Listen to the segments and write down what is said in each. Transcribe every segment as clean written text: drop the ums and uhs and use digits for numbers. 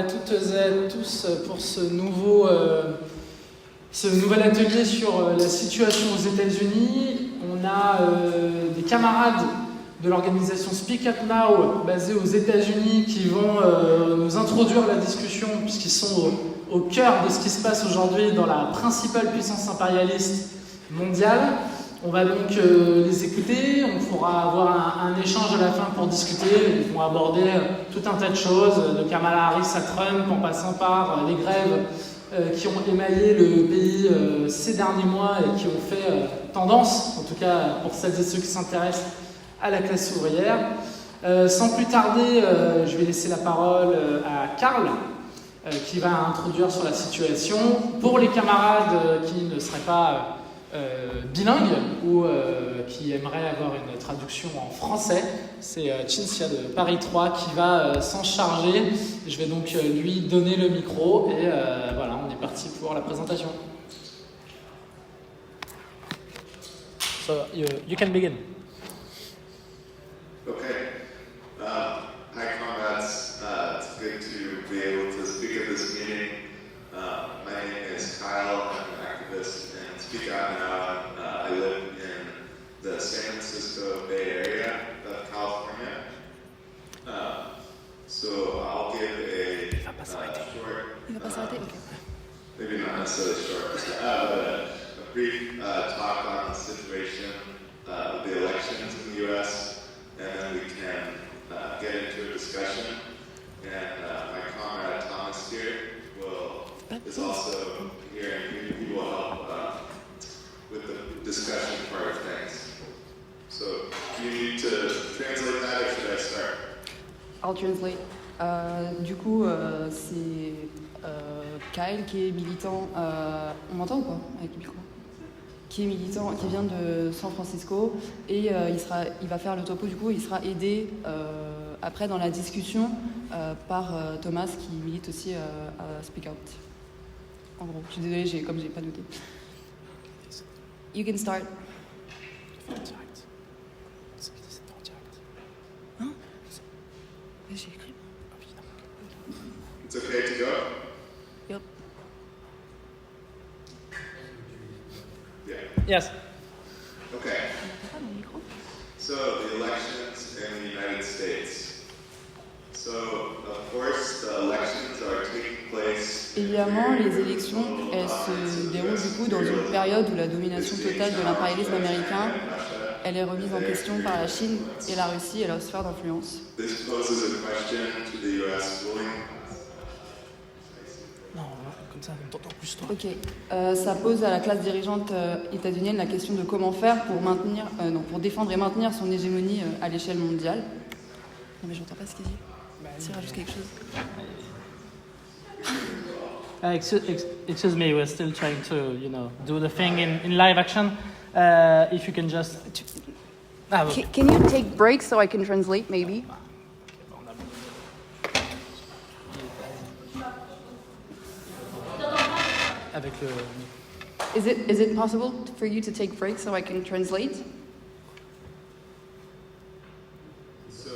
à toutes et à tous pour ce nouvel atelier sur la situation aux États-Unis. On a des camarades de l'organisation Speak Up Now, basée aux États-Unis, qui vont nous introduire la discussion, puisqu'ils sont au cœur de ce qui se passe aujourd'hui dans la principale puissance impérialiste mondiale. On va donc les écouter, on pourra avoir un échange à la fin pour discuter. Ils vont aborder tout un tas de choses, de Kamala Harris à Trump, en passant par les grèves qui ont émaillé le pays ces derniers mois et qui ont fait tendance, en tout cas pour celles et ceux qui s'intéressent à la classe ouvrière. Sans plus tarder, je vais laisser la parole à Karl, qui va introduire sur la situation. Pour les camarades qui ne seraient pas bilingues ou qui aimeraient avoir une traduction en français, c'est Cinzia de Paris 3 qui va s'en charger. Je vais donc lui donner le micro et voilà, on est parti pour la présentation. So you can begin. Okay. Hi, comrades. It's good to be able to speak at this meeting. My name is Kyle. I'm an activist in Speak Out Now. I live in the San Francisco Bay Area of California. So I'll give a short, maybe not necessarily short, but a brief talk on the situation of the elections in the U.S. and then we can get into a discussion. And my comrade Thomas here is also here, and he will help with the discussion part of things. So, do you need to translate that, or should I start? I'll translate. Du coup, c'est Kyle qui est militant. On m'entend ou pas avec le micro? Qui est militant, qui vient de San Francisco et il va faire le topo. Du coup, il sera aidé après dans la discussion par Thomas qui milite aussi à Speak Out. En gros, je suis désolée, comme j'ai pas noté. You can start. Hein? J'ai écrit. It's okay to go? Yep. Yeah. Yes. Okay. So, the elections in the United States. So, of course, the elections are taking place. Évidemment, les élections, elles se déroulent du coup dans une période où la domination totale de l'impérialisme américain, elle est remise en question par la Chine et la Russie et leur sphère d'influence. This poses a question to the U.S. ruling class. Non, comme ça, on t'entend plus toi. Ok, ça pose à la classe dirigeante états-unienne la question de comment faire pour défendre et maintenir son hégémonie à l'échelle mondiale. Non mais j'entends pas ce qu'il dit. S'il rajoute quelque chose. Excuse me, we're still trying to, do the thing in live action. If you can just... Can you take breaks so I can translate, maybe? Avec le... Is it possible for you to take breaks so I can translate? So,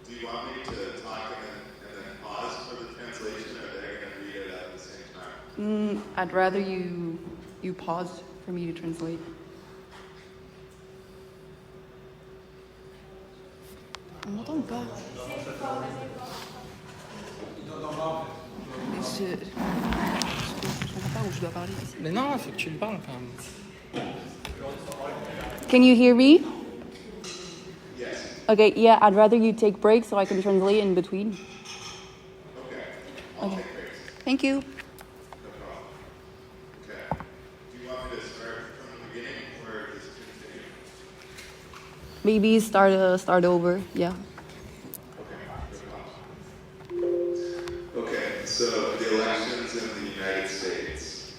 do you want me to talk and then pause for the translation, or they're going to read it at the same time? I'd rather you pause for me to translate. On m'entend ou pas? Je comprends pas où je dois parler ici. Mais non, il faut que tu lui parles quand même. Can you hear me? Yes. Okay, yeah, I'd rather you take breaks so I can translate in between. Okay. I'll take breaks. Thank you. No problem. Okay. Do you want me to start from the beginning or just continue? Maybe start over, yeah. Okay, so the elections in the United States.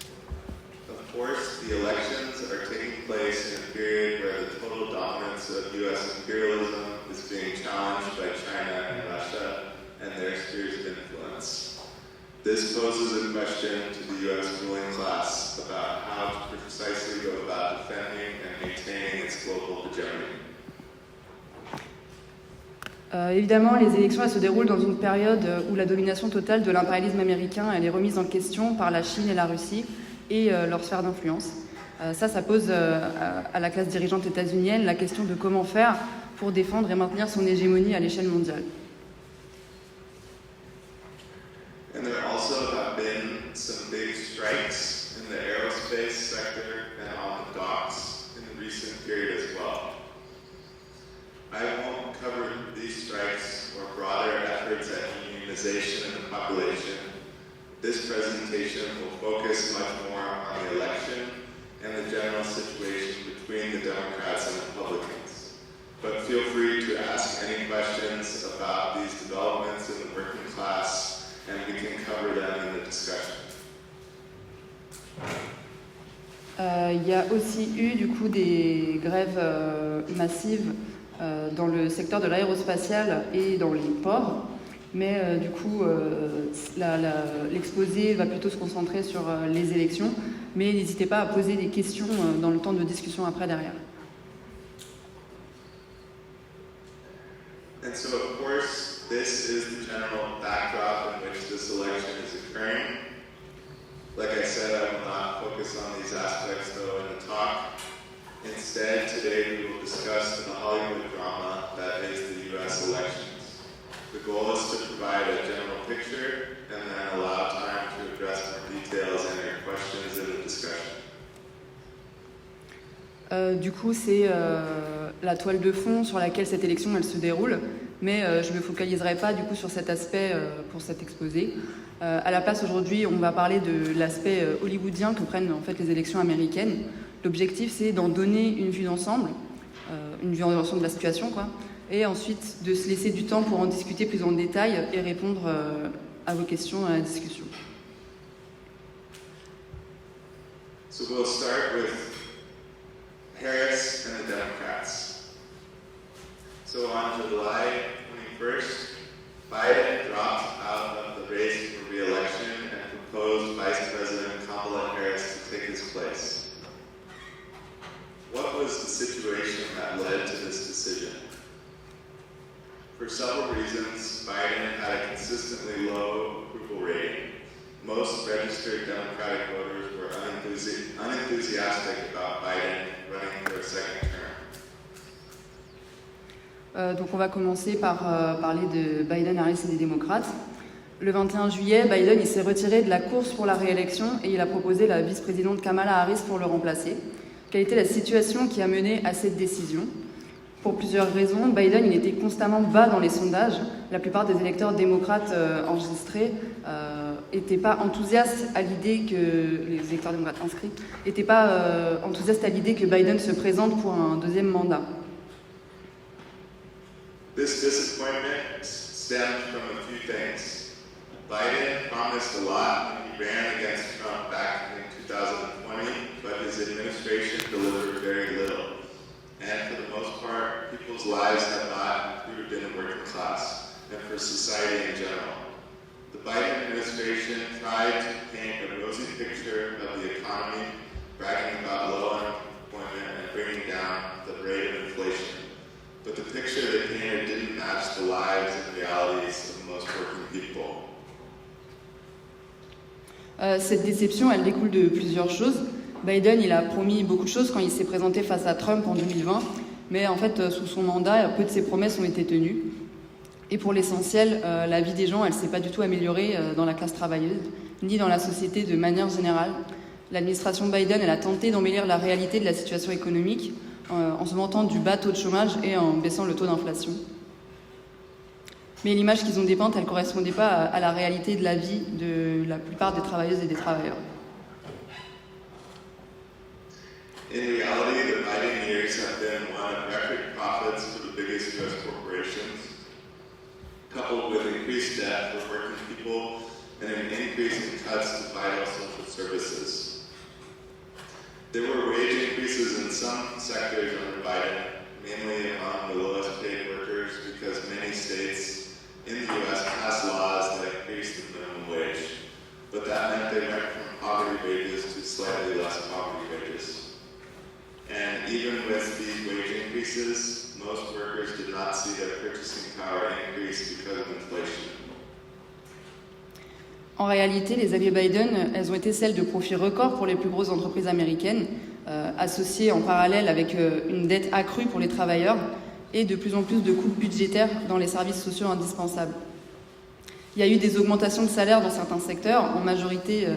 Of course, the elections are taking place in a period where the total dominance of U.S. imperialism is being challenged by China and Russia and their spheres of influence. This poses a question to the U.S. ruling class about how to precisely go about defending and maintaining its global hegemony. Évidemment, les élections elles se déroulent dans une période où la domination totale de l'impérialisme américain elle est remise en question par la Chine et la Russie et leur sphère d'influence. Ça pose à la classe dirigeante états-unienne la question de comment faire pour défendre et maintenir son hégémonie à l'échelle mondiale. And there also have been some big strikes in the aerospace sector and on the docks in the recent period as well. I won't cover these strikes or broader efforts at unionization of the population. This presentation will focus much more on the election and the general situation between the Democrats and Republicans. But feel free to ask any questions about these developments in the working class, and we can cover them in the discussion. Il y a aussi eu du coup des grèves massives dans le secteur de l'aérospatial et dans les ports, mais du coup l'exposé va plutôt se concentrer sur les élections, mais n'hésitez pas à poser des questions dans le temps de discussion après derrière. And so, of course, this is the general backdrop in which this election is occurring. Like I said, I will not focus on these aspects, though, in the talk. Instead, today we will discuss the Hollywood drama that is the U.S. elections. The goal is to provide a general picture and then allow time to address more details and your questions in the discussion. Du coup, c'est la toile de fond sur laquelle cette élection elle se déroule, mais je ne me focaliserai pas du coup sur cet aspect pour cet exposé. À la place aujourd'hui, on va parler de l'aspect hollywoodien que prennent en fait les élections américaines. L'objectif, c'est d'en donner une vue d'ensemble de la situation, quoi, et ensuite de se laisser du temps pour en discuter plus en détail et répondre à vos questions à la discussion. So we'll start with Harris and the Democrats. So on July 21st, Biden dropped out of the race for re-election and proposed Vice President Kamala Harris to take his place. What was the situation that led to this decision? For several reasons, Biden had a consistently low approval rating. Most registered Democratic voters were unenthusiastic about Biden running for a second term. Donc on va commencer par parler de Biden, Harris et des démocrates. Le 21 juillet, Biden il s'est retiré de la course pour la réélection et il a proposé la vice-présidente Kamala Harris pour le remplacer. Quelle était la situation qui a mené à cette décision? Pour plusieurs raisons, Biden il était constamment bas dans les sondages. La plupart des électeurs démocrates enregistrés n'étaient pas enthousiastes à l'idée que les électeurs démocrates inscrits n'étaient pas enthousiastes à l'idée que Biden se présente pour un deuxième mandat. This disappointment stemmed from a few things. Biden promised a lot when he ran against Trump back in 2020, but his administration delivered very little. And for the most part, people's lives have not improved in the working class and for society in general. The Biden administration tried to paint a rosy picture of the economy, bragging about low unemployment and bringing down the rate of inflation. But the picture they painted didn't match the lives and realities of most working people. Cette déception, elle découle de plusieurs choses. Biden, il a promis beaucoup de choses quand il s'est présenté face à Trump en 2020, mais en fait, sous son mandat, peu de ses promesses ont été tenues. Et pour l'essentiel, la vie des gens, elle ne s'est pas du tout améliorée dans la classe travailleuse, ni dans la société de manière générale. L'administration Biden, elle a tenté d'embellir la réalité de la situation économique en se vantant du bas taux de chômage et en baissant le taux d'inflation. Mais l'image qu'ils ont dépeinte, elle ne correspondait pas à la réalité de la vie de la plupart des travailleuses et des travailleurs. In reality, the Biden years have been one of record profits for the biggest U.S. corporations, coupled with increased debt for working people and an increase in cuts to vital social services. There were wage increases in some sectors under Biden, mainly among the lowest paid workers, because many states in the U.S. passed laws that increased the minimum wage. But that meant they went from poverty wages to slightly less poverty wages. And even with these wage increases, most workers did not see their purchasing power increase because of inflation. En réalité, les alliés Biden, elles ont été celles de profits records pour les plus grosses entreprises américaines, associées en parallèle avec une dette accrue pour les travailleurs et de plus en plus de coupes budgétaires dans les services sociaux indispensables. Il y a eu des augmentations de salaire dans certains secteurs, en majorité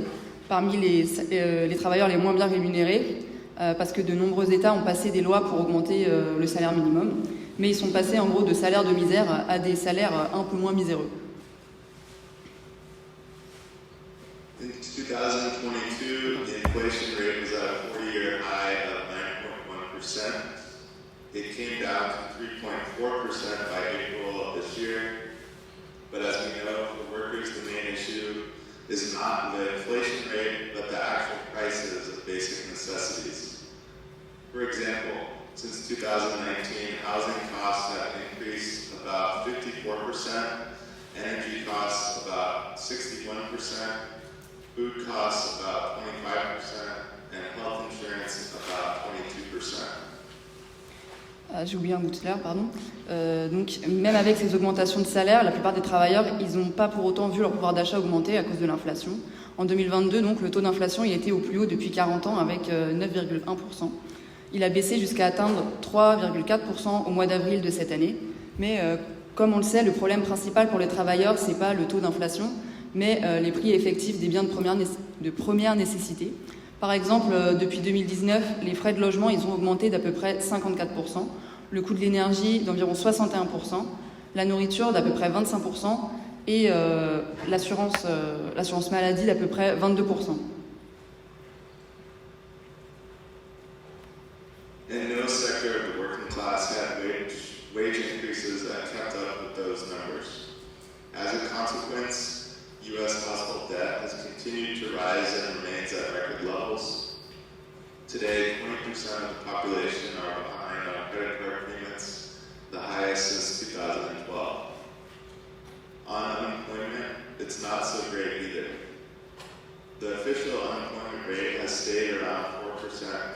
parmi les travailleurs les moins bien rémunérés, parce que de nombreux États ont passé des lois pour augmenter le salaire minimum, mais ils sont passés en gros de salaires de misère à des salaires un peu moins miséreux. In 2022, the inflation rate was at a 40-year high of 9.1%. It came down to 3.4% by April of this year. But as we know, for workers, the main issue is not the inflation rate, but the actual prices of basic necessities. For example, since 2019, housing costs have increased about 54%, energy costs about 61%, food costs about 25%, and health insurance about 22%. J'ai oublié un bout de l'air, pardon. Donc, même avec ces augmentations de salaire, la plupart des travailleurs, ils n'ont pas pour autant vu leur pouvoir d'achat augmenter à cause de l'inflation. En 2022, donc, le taux d'inflation il était au plus haut depuis 40 ans avec 9,1%. Il a baissé jusqu'à atteindre 3,4% au mois d'avril de cette année. Mais comme on le sait, le problème principal pour les travailleurs, ce n'est pas le taux d'inflation, mais les prix effectifs des biens de première nécessité. Par exemple, depuis 2019, les frais de logement ils ont augmenté d'à peu près 54%, le coût de l'énergie d'environ 61%, la nourriture d'à peu près 25% et l'assurance maladie d'à peu près 22%. And no sector of the working class had wage increases that kept up with those numbers. As a consequence, U.S. household debt has continued to rise and remains at record levels. Today, 20% of the population are behind on credit card payments, the highest since 2012. On unemployment, it's not so great either. The official unemployment rate has stayed around 4%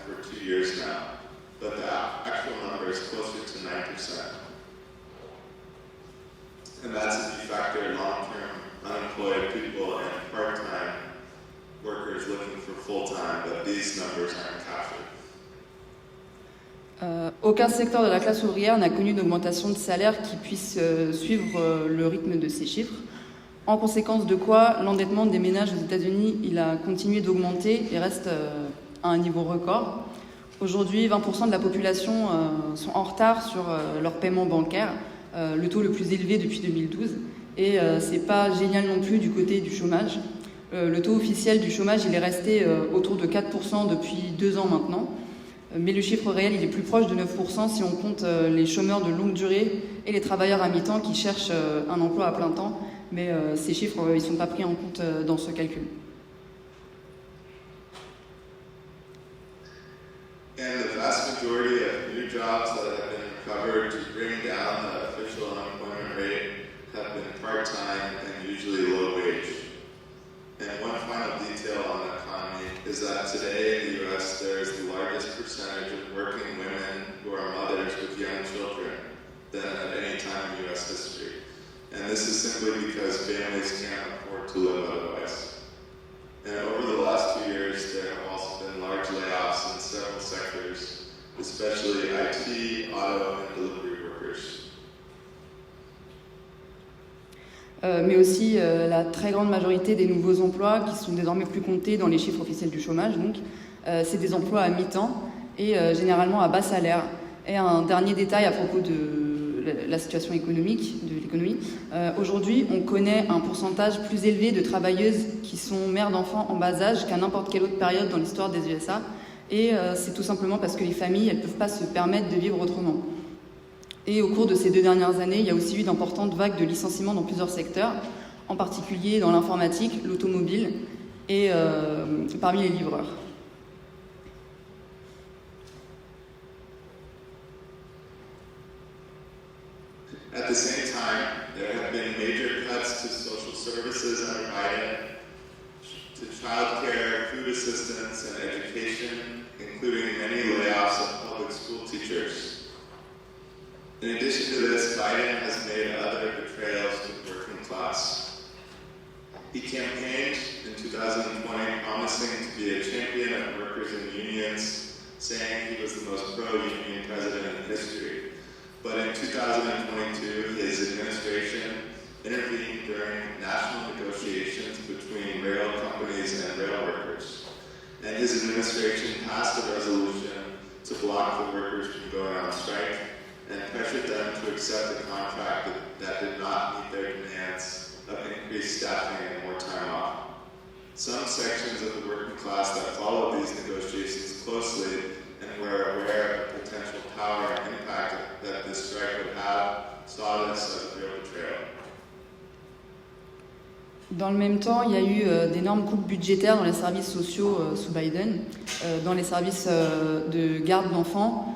for 2 years now, but the actual number is closer to 9%. And that's if you factor long-term unemployed people and part-time workers looking for full-time, but these numbers aren't captured. Aucun secteur de la classe ouvrière n'a connu d'augmentation de salaire qui puisse suivre le rythme de ces chiffres. En conséquence de quoi, l'endettement des ménages aux États-Unis il a continué d'augmenter et reste à un niveau record. Aujourd'hui, 20% de la population sont en retard sur leur paiement bancaire, le taux le plus élevé depuis 2012. Et c'est pas génial non plus du côté du chômage. Le taux officiel du chômage il est resté autour de 4% depuis 2 ans maintenant. Mais le chiffre réel il est plus proche de 9% si on compte les chômeurs de longue durée et les travailleurs à mi-temps qui cherchent un emploi à plein temps. Mais ces chiffres ils sont pas pris en compte dans ce calcul. And the vast majority of new jobs that have been recovered to bring down the official unemployment rate have been part-time and usually low wage. And one final detail on the economy is that today in the U.S. there is the largest percentage of working women who are mothers with young children than at any time in U.S. history. And this is simply because families can't afford to live otherwise. And over the last 2 years, there have also been large layoffs in several sectors, especially IT, auto, and delivery workers. Mais aussi la très grande majorité des nouveaux emplois qui sont désormais plus comptés dans les chiffres officiels du chômage. Donc, c'est des emplois à mi-temps et généralement à bas salaire. Et un dernier détail à propos de la situation économique, de l'économie. Aujourd'hui, on connaît un pourcentage plus élevé de travailleuses qui sont mères d'enfants en bas âge qu'à n'importe quelle autre période dans l'histoire des USA. Et c'est tout simplement parce que les familles, elles ne peuvent pas se permettre de vivre autrement. Et au cours de ces 2 dernières années, il y a aussi eu d'importantes vagues de licenciements dans plusieurs secteurs, en particulier dans l'informatique, l'automobile et parmi les livreurs. At the same time, there have been major cuts to social services under Biden, to child care, food assistance, and education, including many layoffs of public school teachers. In addition to this, Biden has made other betrayals to the working class. He campaigned in 2020 promising to be a champion of workers and unions, saying he was the most pro-union president in history. But in 2022, his administration intervened during national negotiations between rail companies and rail workers. And his administration passed a resolution to block the workers from going on strike and pressured them to accept a contract that did not meet their demands of increased staffing and more time off. Some sections of the working class that followed these negotiations closely and were aware of the potential power and impact that this strike would have saw this as a real betrayal. Dans le même temps, il y a eu d'énormes coupes budgétaires dans les services sociaux sous Biden, dans les services de garde d'enfants,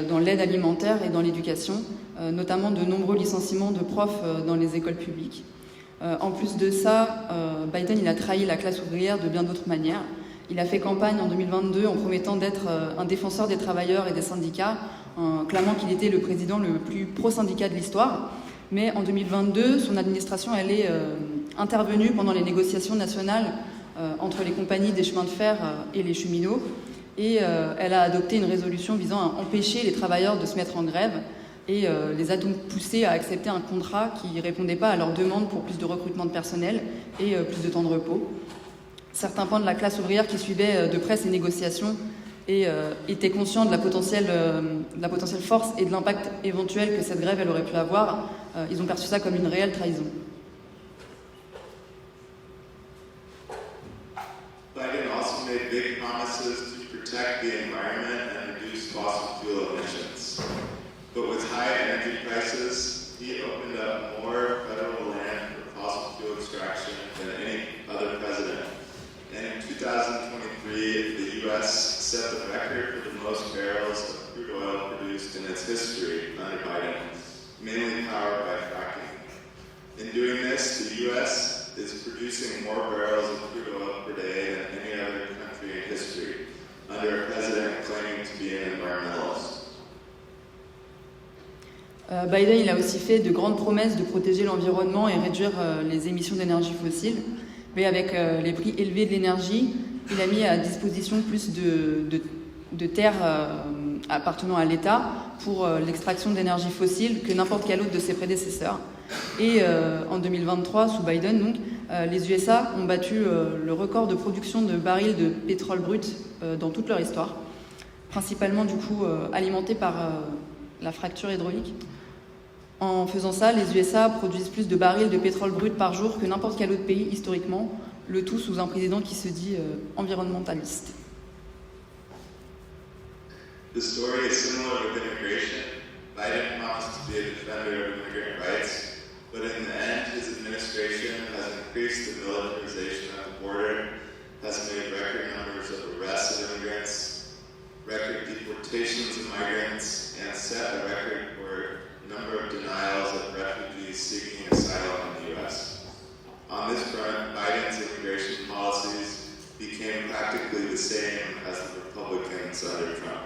dans l'aide alimentaire et dans l'éducation, notamment de nombreux licenciements de profs dans les écoles publiques. En plus de ça, Biden il a trahi la classe ouvrière de bien d'autres manières. Il a fait campagne en 2022 en promettant d'être un défenseur des travailleurs et des syndicats, en clamant qu'il était le président le plus pro-syndicat de l'histoire. Mais en 2022, son administration elle est intervenue pendant les négociations nationales entre les compagnies des chemins de fer et les cheminots. Et elle a adopté une résolution visant à empêcher les travailleurs de se mettre en grève et les a donc poussés à accepter un contrat qui ne répondait pas à leurs demandes pour plus de recrutement de personnel et plus de temps de repos. Certains pans de la classe ouvrière qui suivaient de près ces négociations et étaient conscients de la potentielle force et de l'impact éventuel que cette grève elle aurait pu avoir. Ils ont perçu ça comme une réelle trahison. Biden also made big promises to protect the environment and reduce fossil fuel emissions. But with high energy prices, he opened up more federal land for fossil fuel extraction than any other president. And in 2023, the U.S. set the record for the most barrels of crude oil produced in its history under Biden, mainly powered by fracking. In doing this, the U.S. is producing more barrels of crude oil per day than any other country in history, under a president claiming to be an environmentalist. Biden il a aussi fait de grandes promesses de protéger l'environnement et réduire les émissions d'énergie fossile. Mais avec les prix élevés de l'énergie, il a mis à disposition plus de terres appartenant à l'État pour l'extraction d'énergie fossile que n'importe quel autre de ses prédécesseurs. Et en 2023, sous Biden, donc, les USA ont battu le record de production de barils de pétrole brut dans toute leur histoire, principalement du coup alimentés par la fracture hydraulique. En faisant ça, les USA produisent plus de barils de pétrole brut par jour que n'importe quel autre pays historiquement, le tout sous un président qui se dit environnementaliste. The story is similar with immigration. Biden promised to be a defender of immigrant rights, but in the end, his administration has increased the militarization at the border, has made record numbers of arrests of immigrants, record deportations of migrants, and set a record for number of denials of refugees seeking asylum in the U.S. On this front, Biden's immigration policies became practically the same as the Republicans under Trump.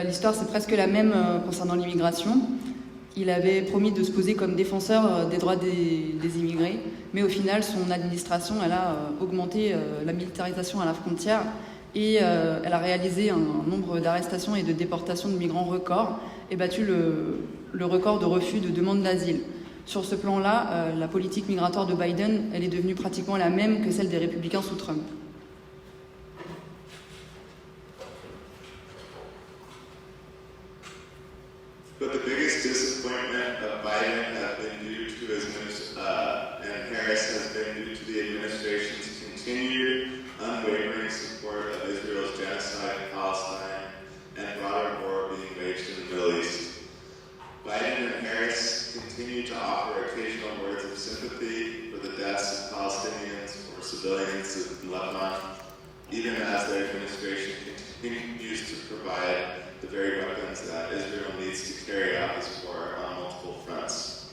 L'histoire c'est presque la même concernant l'immigration. Il avait promis de se poser comme défenseur des droits des immigrés, mais au final son administration elle a augmenté la militarisation à la frontière et elle a réalisé un nombre d'arrestations et de déportations de migrants record et battu le record de refus de demande d'asile. Sur ce plan-là, la politique migratoire de Biden, elle est devenue pratiquement la même que celle des républicains sous Trump. But the biggest disappointment of Biden has been due to his and Harris has been due to the administration's continued unwavering support of Israel's genocide in Palestine and broader war being waged in the Middle East. Biden and Harris continue to offer occasional words of sympathy for the deaths of Palestinians or civilians in Lebanon, even as their administration continues to provide the very weapons that Israel needs to carry out this war on multiple fronts.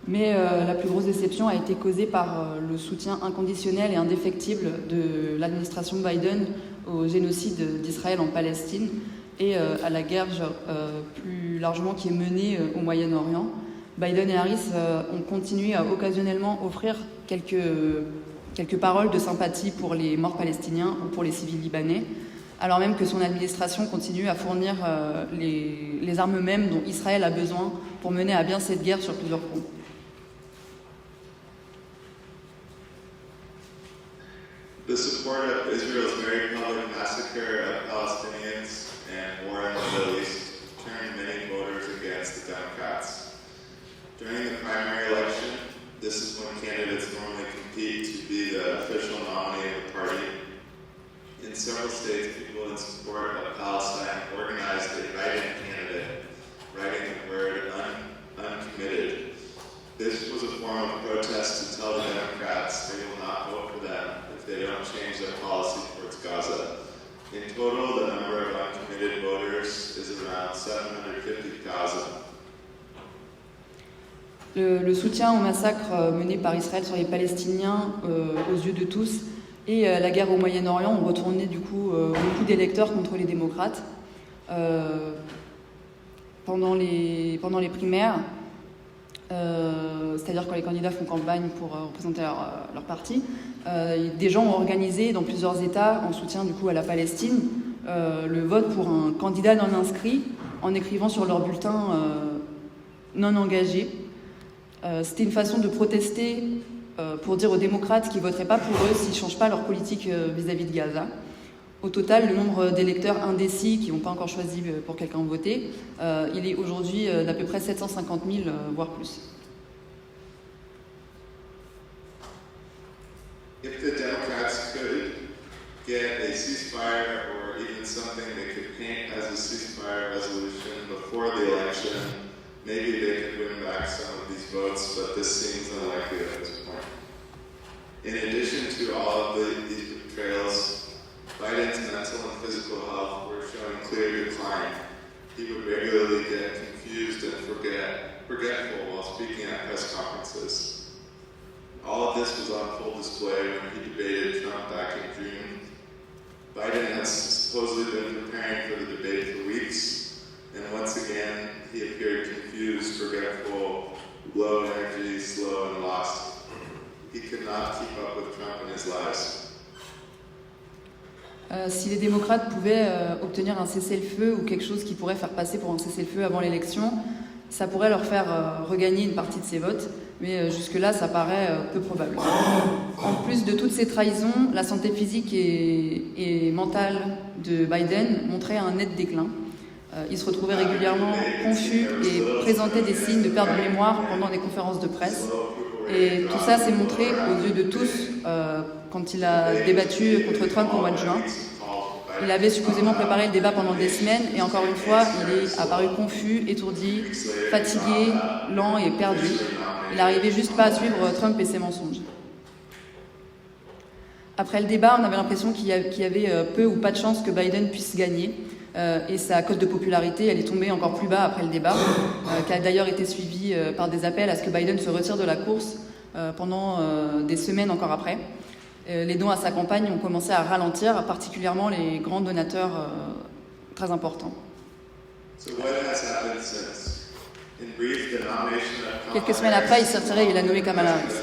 Mais la plus grosse déception a été causée par le soutien inconditionnel et indéfectible de l'administration Biden au génocide d'Israël en Palestine. et à la guerre plus largement qui est menée au Moyen-Orient, Biden et Harris ont continué à occasionnellement offrir quelques paroles de sympathie pour les morts palestiniens ou pour les civils libanais, alors même que son administration continue à fournir les armes mêmes dont Israël a besoin pour mener à bien cette guerre sur plusieurs fronts. The support of Israel's very public massacre of Palestinians and war in the Middle East turned many voters against the Democrats. During the primary election, this is when candidates normally compete to be the official nominee of the party. In several states, people in support of Palestine organized a write-in candidate, writing the word uncommitted. This was a form of protest to tell the Democrats they will not vote for them if they don't change their policy towards Gaza. In total, the number of uncommitted voters is around 750,000. Le soutien au massacre mené par Israël sur les Palestiniens aux yeux de tous et la guerre au Moyen-Orient ont retourné du coup beaucoup d'électeurs contre les démocrates. Pendant les primaires, c'est-à-dire quand les candidats font campagne pour représenter leur parti, des gens ont organisé dans plusieurs États, en soutien du coup à la Palestine, le vote pour un candidat non inscrit en écrivant sur leur bulletin non engagé. C'était une façon de protester pour dire aux démocrates qu'ils ne voteraient pas pour eux s'ils ne changent pas leur politique vis-à-vis de Gaza. Au total, le nombre d'électeurs indécis qui n'ont pas encore choisi pour quelqu'un voter, il est aujourd'hui d'à peu près 750 000, voire plus. If the Democrats could get a ceasefire or even something they could paint as a ceasefire resolution before the election, maybe they could win back some of these votes, but this seems unlikely at this point. In addition to all of these betrayals, Biden's mental and physical health were showing clear decline. He would regularly get confused and forgetful while speaking at press conferences. All of this was on full display when he debated Trump back in June. Biden has supposedly been preparing for the debate for weeks, and once again, he appeared confused, forgetful, low energy, slow, and lost. He could not keep up with Trump and his lies. Si les démocrates pouvaient obtenir un cessez-le-feu ou quelque chose qui pourrait faire passer pour un cessez-le-feu avant l'élection, ça pourrait leur faire regagner une partie de ses votes, mais jusque-là, ça paraît peu probable. En plus de toutes ces trahisons, la santé physique et mentale de Biden montrait un net déclin. Il se retrouvait régulièrement confus et présentait des signes de perte de mémoire pendant des conférences de presse. Et tout ça s'est montré aux yeux de tous quand il a débattu contre Trump au mois de juin. Il avait supposément préparé le débat pendant des semaines et encore une fois, il est apparu confus, étourdi, fatigué, lent et perdu. Il n'arrivait juste pas à suivre Trump et ses mensonges. Après le débat, on avait l'impression qu'il y avait peu ou pas de chance que Biden puisse gagner. Et sa cote de popularité, elle est tombée encore plus bas après le débat, qui a d'ailleurs été suivie par des appels à ce que Biden se retire de la course pendant des semaines encore après. Les dons à sa campagne ont commencé à ralentir, particulièrement les grands donateurs très importants. Quelques semaines après, il s'est retiré et il a nommé Kamala Harris.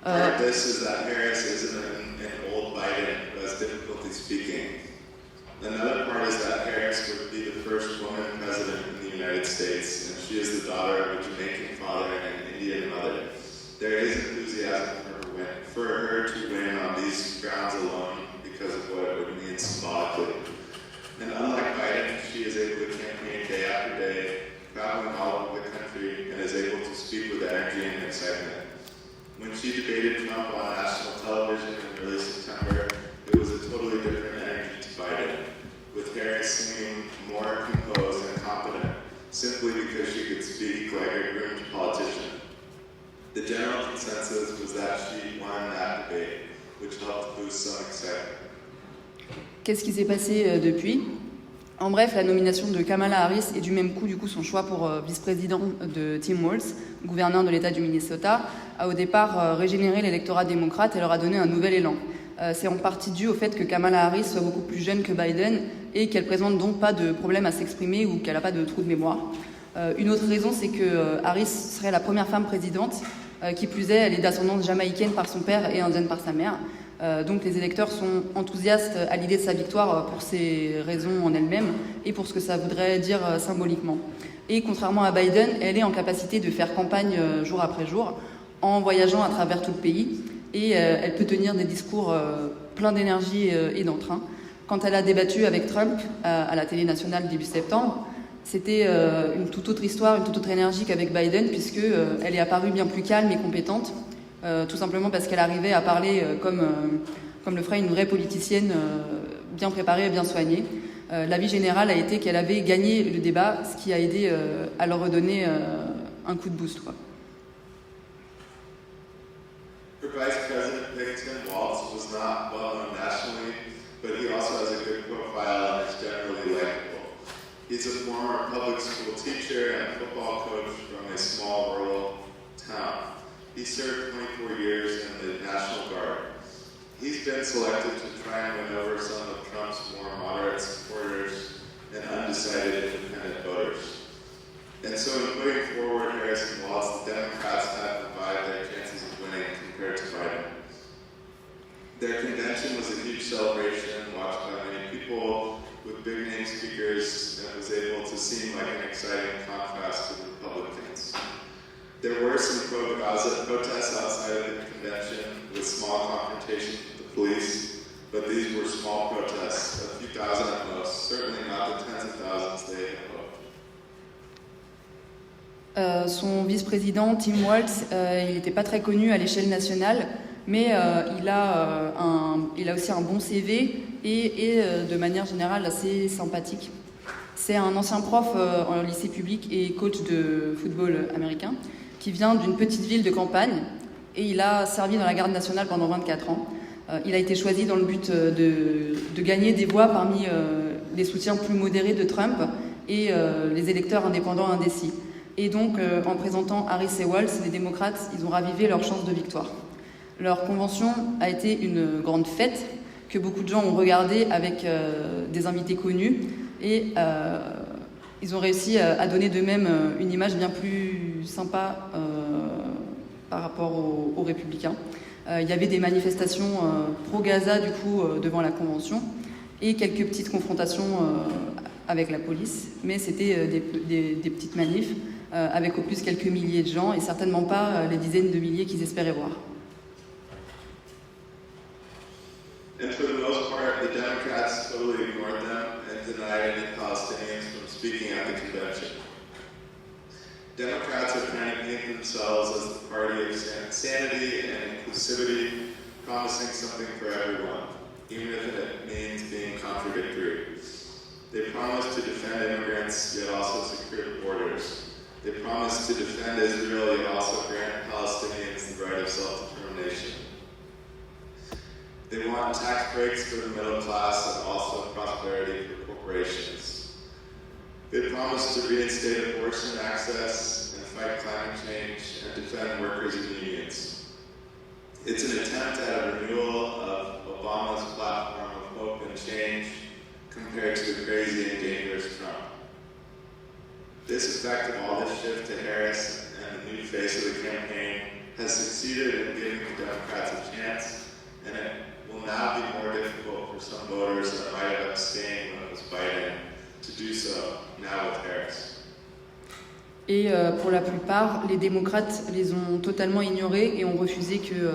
Part of this is that Harris isn't an old Biden who has difficulty speaking. Another part is that Harris would be the first woman president in the United States, and she is the daughter of a Jamaican father and an Indian mother. There is enthusiasm for her to win on these grounds alone because of what it would mean symbolically. And unlike Biden, she is able to campaign day after day, traveling all over the country, and is able to speak with energy and excitement. When she debated Trump on national television in early September, it was a totally different energy to Biden, with Harris seeming more composed and confident, simply because she could speak like a groomed politician. The general consensus was that she won that debate, which helped boost some excitement. Qu'est-ce qui s'est passé depuis ? En bref, la nomination de Kamala Harris et du même coup, son choix pour vice-président de Tim Walz, gouverneur de l'État du Minnesota, a au départ régénéré l'électorat démocrate et leur a donné un nouvel élan. C'est en partie dû au fait que Kamala Harris soit beaucoup plus jeune que Biden et qu'elle présente donc pas de problème à s'exprimer ou qu'elle n'a pas de trou de mémoire. Une autre raison, c'est que Harris serait la première femme présidente. Qui plus est, elle est d'ascendance jamaïcaine par son père et indienne par sa mère. Donc les électeurs sont enthousiastes à l'idée de sa victoire pour ses raisons en elle-même et pour ce que ça voudrait dire symboliquement. Et contrairement à Biden, elle est en capacité de faire campagne jour après jour en voyageant à travers tout le pays et elle peut tenir des discours pleins d'énergie et d'entrain. Quand elle a débattu avec Trump à la télé nationale début septembre, c'était une toute autre histoire, une toute autre énergie qu'avec Biden, puisqu'elle est apparue bien plus calme et compétente, tout simplement parce qu'elle arrivait à parler comme le ferait une vraie politicienne, bien préparée et bien soignée. L'avis général a été qu'elle avait gagné le débat, ce qui a aidé à leur redonner un coup de boost, quoi. For Vice President Tim Walz was not well known nationally, but he also has a good profile and is generally likable. He's a former public school teacher and football coach from a small rural town. He served 24 years in the National Guard. He's been selected to try and win over some of Trump's more moderate supporters and undecided independent voters. And so in putting forward Harris and Walz, the Democrats have divided their chances of winning compared to Biden. Their convention was a huge celebration watched by many people with big-name speakers, and was able to seem like an exciting contrast to the Republicans. There were some pro-Gaza protests outside of the convention with small confrontations with the police, but these were small protests, a few thousand at most, certainly not the tens of thousands they had hoped. Son vice-président, Tim Walz, il n'était pas très connu à l'échelle nationale, mais il a aussi un bon CV et de manière générale assez sympathique. C'est un ancien prof en lycée public et coach de football américain qui vient d'une petite ville de campagne et il a servi dans la garde nationale pendant 24 ans. Il a été choisi dans le but de gagner des voix parmi les soutiens plus modérés de Trump et les électeurs indépendants indécis. Et donc, en présentant Harris et Walz, les démocrates, ils ont ravivé leurs chances de victoire. Leur convention a été une grande fête que beaucoup de gens ont regardée avec des invités connus et ils ont réussi à donner d'eux-mêmes une image bien plus sympa par rapport aux républicains. Il y avait des manifestations pro-Gaza du coup devant la convention et quelques petites confrontations avec la police, mais c'était des petites manifs avec au plus quelques milliers de gens et certainement pas les dizaines de milliers qu'ils espéraient voir. And for the most part, the Democrats totally ignored them and denied any Palestinians from speaking at the convention. Democrats are trying to paint themselves as the party of sanity and inclusivity, promising something for everyone, even if it means being contradictory. They promise to defend immigrants, yet also secure borders. They promise to defend Israel, yet also grant Palestinians the right of self-determination. They want tax breaks for the middle class and also prosperity for corporations. They promise to reinstate abortion access and fight climate change and defend workers and unions. It's an attempt at a renewal of Obama's platform of hope and change compared to the crazy and dangerous Trump. This effect of all this shift to Harris and the new face of the campaign has succeeded in giving the Democrats a chance, and it will now be more difficult for some voters that might have abstained when it was Biden to do so now with Harris. Et pour la plupart, les démocrates les ont totalement ignorés et ont refusé que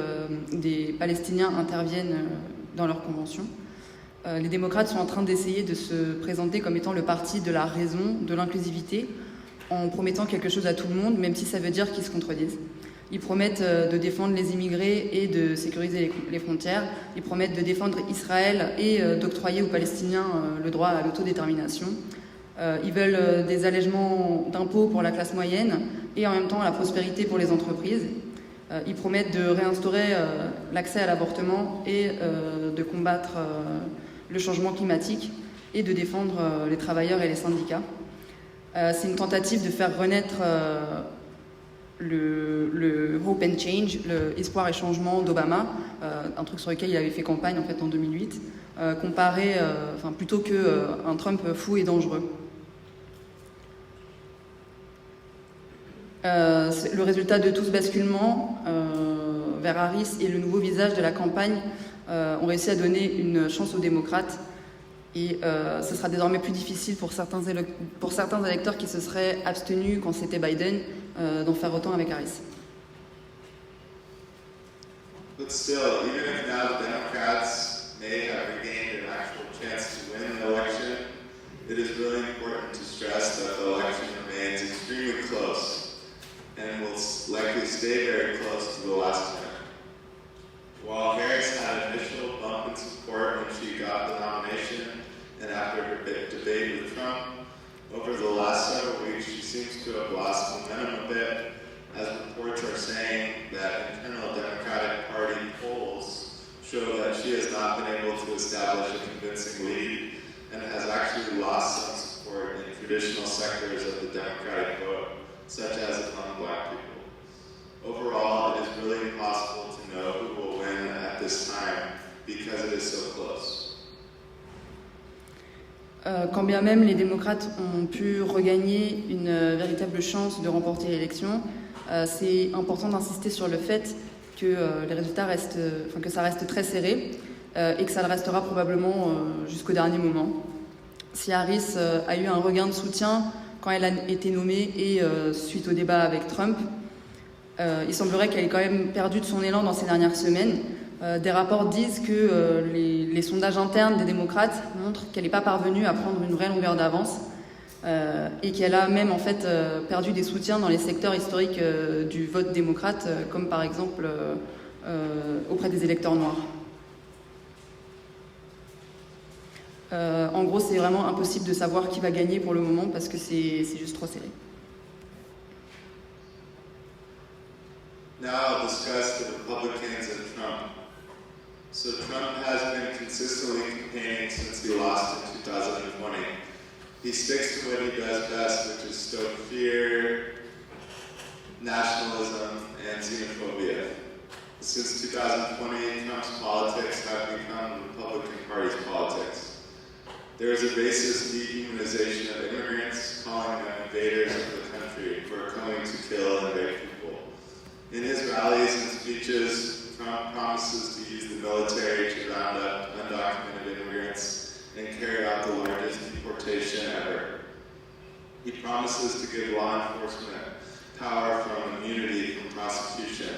des Palestiniens interviennent dans leur convention. Les démocrates sont en train d'essayer de se présenter comme étant le parti de la raison, de l'inclusivité, en promettant quelque chose à tout le monde, même si ça veut dire qu'ils se contredisent. Ils promettent de défendre les immigrés et de sécuriser les frontières. Ils promettent de défendre Israël et d'octroyer aux Palestiniens le droit à l'autodétermination. Ils veulent des allègements d'impôts pour la classe moyenne et en même temps la prospérité pour les entreprises. Ils promettent de réinstaurer l'accès à l'avortement et de combattre le changement climatique. et de défendre les travailleurs et les syndicats. C'est une tentative de faire renaître le Hope and Change, le espoir et changement d'Obama, un truc sur lequel il avait fait campagne en fait en 2008, plutôt qu'un Trump fou et dangereux. Le résultat de tout ce basculement vers Harris et le nouveau visage de la campagne ont réussi à donner une chance aux démocrates. Et ce sera désormais plus difficile pour certains électeurs qui se seraient abstenus quand c'était Biden d'en faire autant avec Harris. But still, even if now the Democrats may have regained an actual chance to win the election, it is really important to stress that the election remains extremely close and will likely stay very close to the last minute. While Harris had an initial bump in support when she got the nomination and after her debate with Trump, over the last several weeks she seems to have lost momentum a bit, as reports are saying that internal Democratic Party polls show that she has not been able to establish a convincing lead and has actually lost some support in traditional sectors of the Democratic vote, such as among Black people. Overall, it is really impossible to know who will win at this time because it is so close. Quand bien même les démocrates ont pu regagner une véritable chance de remporter l'élection, c'est important d'insister sur le fait que les résultats que ça reste très serré et que ça le restera probablement jusqu'au dernier moment. Si Harris a eu un regain de soutien quand elle a été nommée et suite au débat avec Trump, il semblerait qu'elle ait quand même perdu de son élan dans ces dernières semaines. Des rapports disent que les sondages internes des démocrates montrent qu'elle n'est pas parvenue à prendre une vraie longueur d'avance et qu'elle a même en fait perdu des soutiens dans les secteurs historiques du vote démocrate, comme par exemple auprès des électeurs noirs. En gros, c'est vraiment impossible de savoir qui va gagner pour le moment parce que c'est juste trop serré. Now I'll discuss the Republicans and Trump. So Trump has been consistently campaigning since he lost in 2020. He sticks to what he does best, which is stoke fear, nationalism, and xenophobia. Since 2020, Trump's politics have become the Republican Party's politics. There is a racist dehumanization of immigrants, calling them invaders of the country who are coming to kill and rape people. In his rallies and speeches, Trump promises to use the military to round up undocumented immigrants and carry out the largest deportation ever. He promises to give law enforcement power from immunity from prosecution,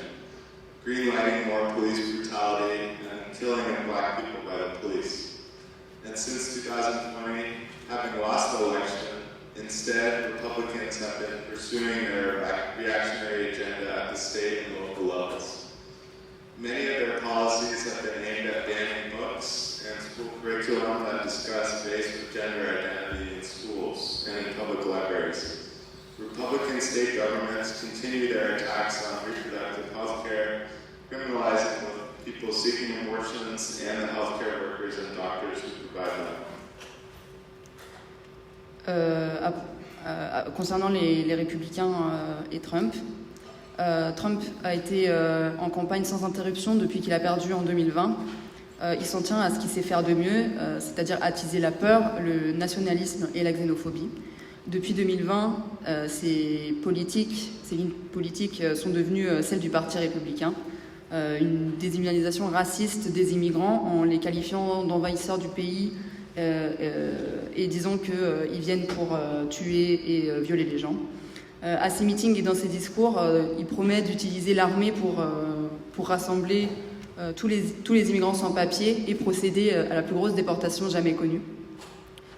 greenlighting more police brutality and killing of Black people by the police. And since 2020, having lost the election, instead, Republicans have been pursuing their reactionary agenda at the state and local levels. Many of their policies have been aimed at banning books and school curriculum that discuss race or gender identity in schools and in public libraries. Republican state governments continue their attacks on reproductive health care, criminalizing both people seeking abortions and the healthcare workers and doctors who provide them. Concernant les républicains et Trump, Trump a été en campagne sans interruption depuis qu'il a perdu en 2020. Il s'en tient à ce qu'il sait faire de mieux, c'est-à-dire attiser la peur, le nationalisme et la xénophobie. Depuis 2020, ces lignes politiques sont devenues celles du Parti républicain. Une déshumanisation raciste des immigrants en les qualifiant d'envahisseurs du pays et disant qu'ils viennent pour tuer et violer les gens. À ses meetings et dans ses discours, il promet d'utiliser l'armée pour rassembler tous les immigrants sans papier et procéder à la plus grosse déportation jamais connue.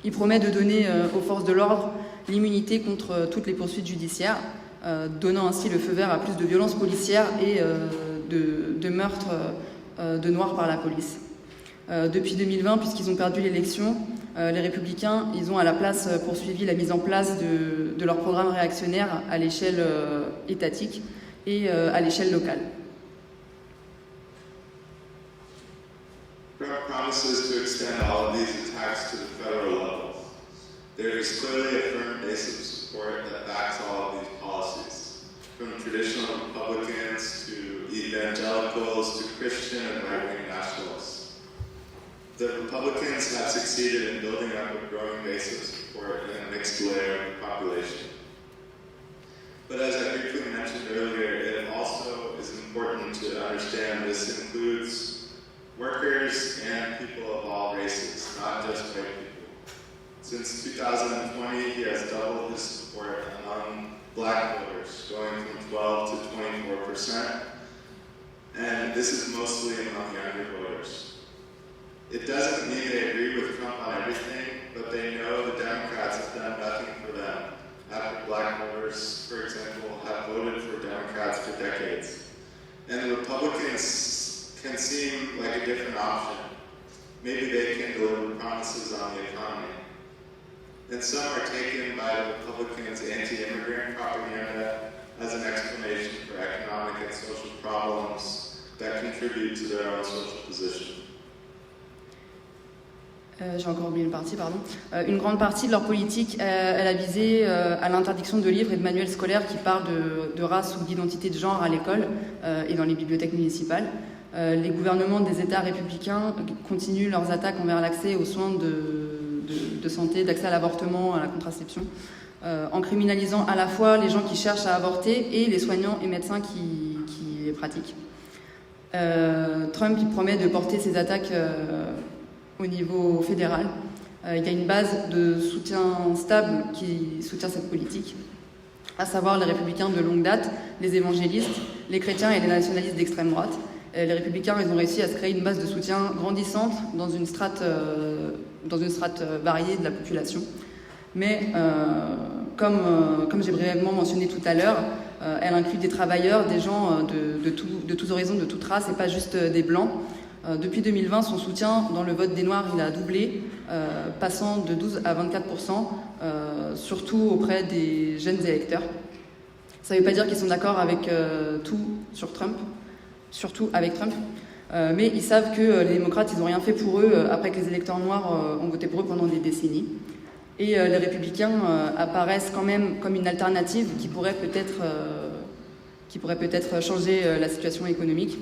Il promet de donner aux forces de l'ordre l'immunité contre toutes les poursuites judiciaires, donnant ainsi le feu vert à plus de violences policières et de meurtres de Noirs par la police. Depuis 2020, puisqu'ils ont perdu l'élection, les Républicains, ils ont à la place poursuivi la mise en place de leur programme réactionnaire à l'échelle étatique et à l'échelle locale. Trump promises to extend all of these attacks to the federal level. There's clearly a firm base of support that backs all of these policies, from traditional Republicans to evangelicals to Christian and right-wing nationalists. The Republicans have succeeded in building up a growing base of support in a mixed layer of the population. But as I briefly mentioned earlier, it also is important to understand this includes workers and people of all races, not just white people. Since 2020, he has doubled his support among black voters, going from 12 to 24%, and this is mostly among younger voters. It doesn't mean they agree with Trump on everything, but they know the Democrats have done nothing for them, after black voters, for example, have voted for Democrats for decades. And the Republicans can seem like a different option. Maybe they can deliver promises on the economy. And some are taken by the Republicans' anti-immigrant propaganda as an explanation for economic and social problems that contribute to their own social position. J'ai encore oublié une partie, pardon. Une grande partie de leur politique, elle a visé à l'interdiction de livres et de manuels scolaires qui parlent de race ou d'identité de genre à l'école et dans les bibliothèques municipales. Les gouvernements des États républicains continuent leurs attaques envers l'accès aux soins de santé, d'accès à l'avortement, à la contraception, en criminalisant à la fois les gens qui cherchent à avorter et les soignants et médecins qui les pratiquent. Trump il promet de porter ses attaques au niveau fédéral. Il y a une base de soutien stable qui soutient cette politique, à savoir les républicains de longue date, les évangélistes, les chrétiens et les nationalistes d'extrême droite. Les républicains, ils ont réussi à se créer une base de soutien grandissante dans une strate variée de la population. Mais comme j'ai brièvement mentionné tout à l'heure, elle inclut des travailleurs, des gens de tous horizons, de toutes races, et pas juste des blancs. Depuis 2020, son soutien dans le vote des Noirs, il a doublé, passant de 12 à 24%, surtout auprès des jeunes électeurs. Ça ne veut pas dire qu'ils sont d'accord avec tout sur Trump, surtout avec Trump, mais ils savent que les démocrates, ils n'ont rien fait pour eux après que les électeurs noirs ont voté pour eux pendant des décennies. Et les républicains apparaissent quand même comme une alternative qui pourrait peut-être changer la situation économique.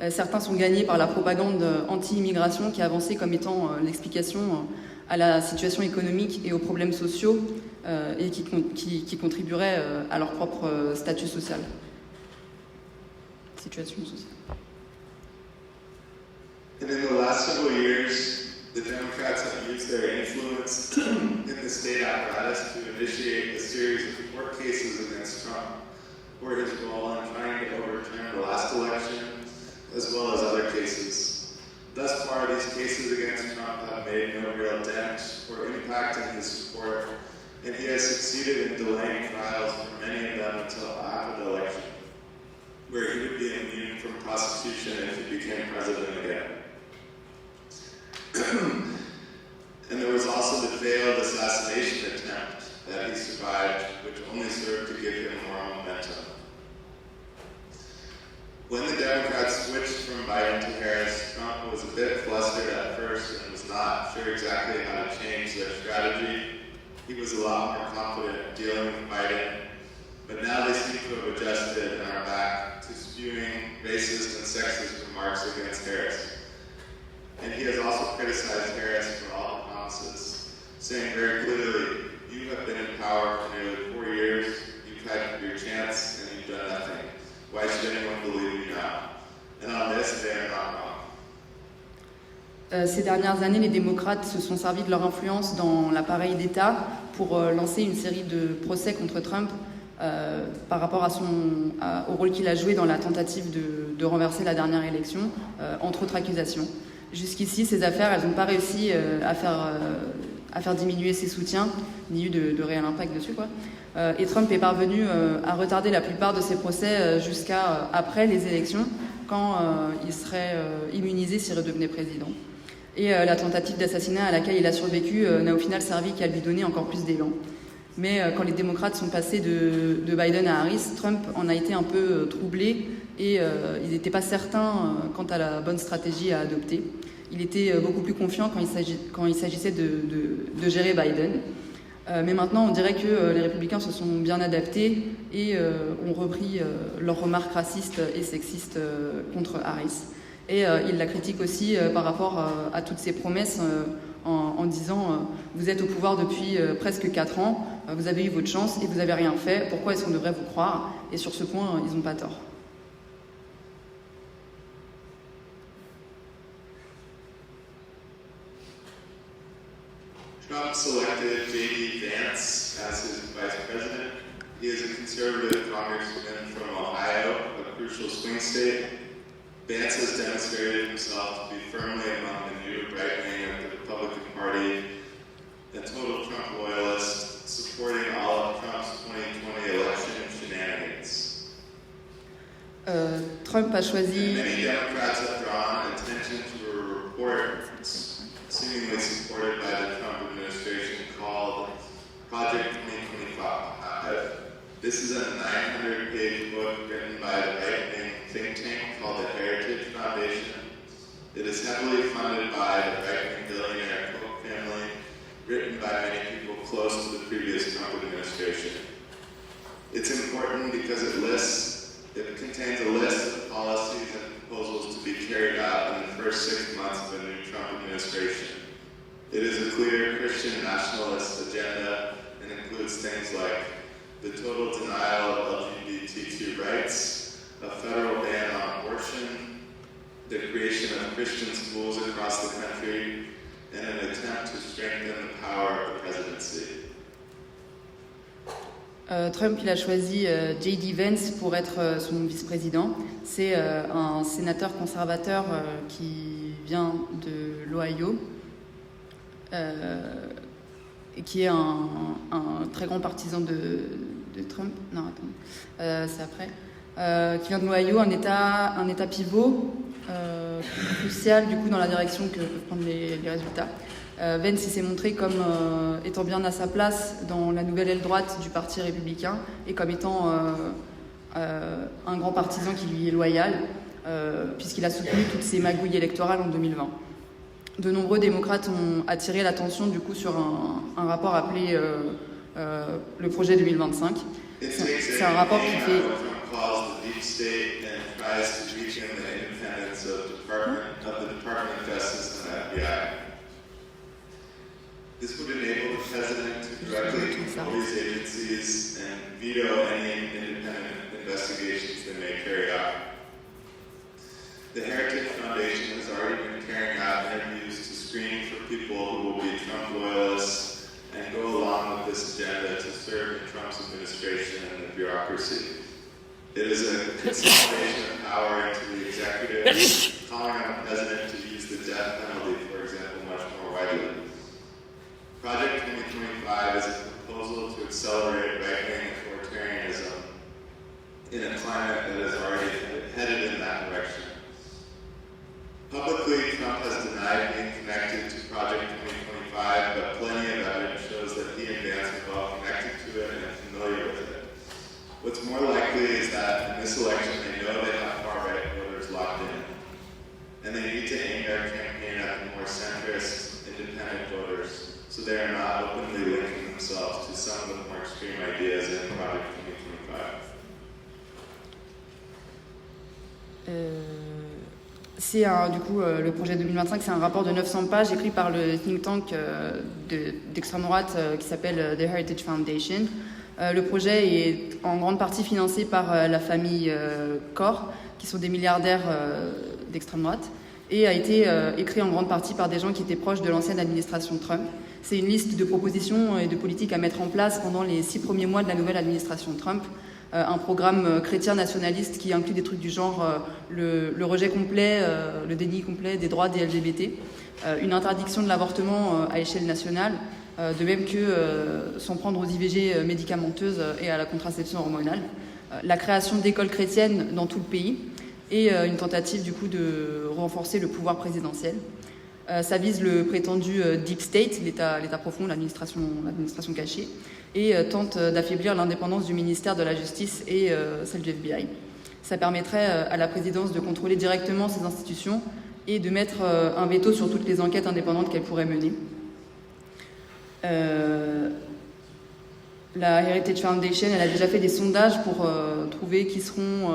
Certains sont gagnés par la propagande anti-immigration qui est avancée comme étant l'explication à la situation économique et aux problèmes sociaux et qui contribuerait à leur propre statut social. Situation sociale. And in the last several years, the Democrats have used their influence in the state apparatus to initiate a series of court cases against Trump for his role in trying to overturn the last election, as well as other cases. Thus far, these cases against Trump have made no real dent or impact in his support, and he has succeeded in delaying trials for many of them until after the election, where he would be immune from prosecution if he became president again. And there was also the failed assassination attempt that he survived, which only served to give him more momentum. When the Democrats switched from Biden to Harris, Trump was a bit flustered at first and was not sure exactly how to change their strategy. He was a lot more confident dealing with Biden, but now they seem to have adjusted and are back to spewing racist and sexist remarks against Harris. And he has also criticized Harris for all the promises, saying very clearly, you have been in power for nearly 4 years, you've had your chance, and you've done nothing. Why should anyone believe you now? And on this, they are not wrong. Ces dernières années, les démocrates se sont servis de leur influence dans l'appareil d'État pour lancer une série de procès contre Trump par rapport au rôle qu'il a joué dans la tentative de renverser la dernière élection, entre autres accusations. Jusqu'ici, ces affaires, elles n'ont pas réussi à faire diminuer ses soutiens, ni eu de réel impact dessus, quoi. Et Trump est parvenu à retarder la plupart de ses procès jusqu'à après les élections, quand il serait immunisé s'il redevenait président. Et la tentative d'assassinat à laquelle il a survécu n'a au final servi qu'à lui donner encore plus d'élan. Mais quand les démocrates sont passés de Biden à Harris, Trump en a été un peu troublé et il n'était pas certain quant à la bonne stratégie à adopter. Il était beaucoup plus confiant quand il s'agissait de gérer Biden. Mais maintenant, on dirait que les républicains se sont bien adaptés et ont repris leurs remarques racistes et sexistes contre Harris. Et ils la critiquent aussi par rapport à toutes ces promesses en disant vous êtes au pouvoir depuis presque 4 ans, vous avez eu votre chance et vous n'avez rien fait, pourquoi est-ce qu'on devrait vous croire? Et sur ce point, ils n'ont pas tort. Trump selected J.D. Vance as his vice president. He is a conservative congressman from Ohio, a crucial swing state. Vance has demonstrated himself to be firmly among the new right wing of the Republican Party, a total Trump loyalist, supporting all of Trump's 2020 election shenanigans. Trump a choisi... Many Democrats have drawn attention to a report seemingly supported by the Trump administration called Project 2025. This is a 900-page book written by the right-wing think tank called the Heritage Foundation. It is heavily funded by the right-wing billionaire Koch family, written by many people close to the previous Trump administration. It's important because it contains a list of policies and proposals to be carried out in the first 6 months of a new Trump administration. It is a clear Christian nationalist agenda and includes things like the total denial of LGBTQ rights, a federal ban on abortion, the creation of Christian schools across the country, and an attempt to strengthen the power of the presidency. Trump, il a choisi J.D. Vance pour être son vice-président. C'est un sénateur conservateur qui vient de l'Ohio, et qui est un très grand partisan de Trump. Non, attends, c'est après. Qui vient de l'Ohio, un état pivot crucial du coup dans la direction que peuvent prendre les résultats. Vance s'est montré comme étant bien à sa place dans la nouvelle aile droite du Parti républicain et comme étant un grand partisan qui lui est loyal, puisqu'il a soutenu toutes ces magouilles électorales en 2020. De nombreux démocrates ont attiré l'attention du coup sur un rapport appelé le projet 2025. C'est un rapport qui fait... This would enable the president to directly control these agencies and veto any independent investigations they may carry out. The Heritage Foundation has already been carrying out interviews to screen for people who will be Trump loyalists and go along with this agenda to serve in Trump's administration and the bureaucracy. It is a consolidation of power into the executive, calling on the president to use the death penalty, for example, much more widely. Project 2025 is a proposal to accelerate right-wing authoritarianism in a climate that is already headed in that direction. Publicly, Trump has denied being connected to Project 2025, but plenty of evidence shows that he and Vance are well connected to it and familiar with it. What's more likely is that in this election they know they have far-right voters locked in, and they need to aim their campaign at the more centrist, independent voters, so they are not openly linking themselves to some of the more extreme ideas in Project 2025. C'est du coup le projet 2025, c'est un rapport de 900 pages écrit par le think tank d'extrême droite qui s'appelle The Heritage Foundation. Le projet est en grande partie financé par la famille Koch, qui sont des milliardaires d'extrême droite, et a été écrit en grande partie par des gens qui étaient proches de l'ancienne administration Trump. C'est une liste de propositions et de politiques à mettre en place pendant les 6 premiers mois de la nouvelle administration Trump. Un programme chrétien nationaliste qui inclut des trucs du genre le rejet complet, le déni complet des droits des LGBT, une interdiction de l'avortement à échelle nationale, de même que s'en prendre aux IVG médicamenteuses et à la contraception hormonale, la création d'écoles chrétiennes dans tout le pays et une tentative du coup de renforcer le pouvoir présidentiel. Ça vise le prétendu Deep State, l'État profond, l'administration cachée, et tente d'affaiblir l'indépendance du ministère de la Justice et celle du FBI. Ça permettrait à la présidence de contrôler directement ces institutions et de mettre un veto sur toutes les enquêtes indépendantes qu'elle pourrait mener. La Heritage Foundation, elle a déjà fait des sondages pour trouver qui seront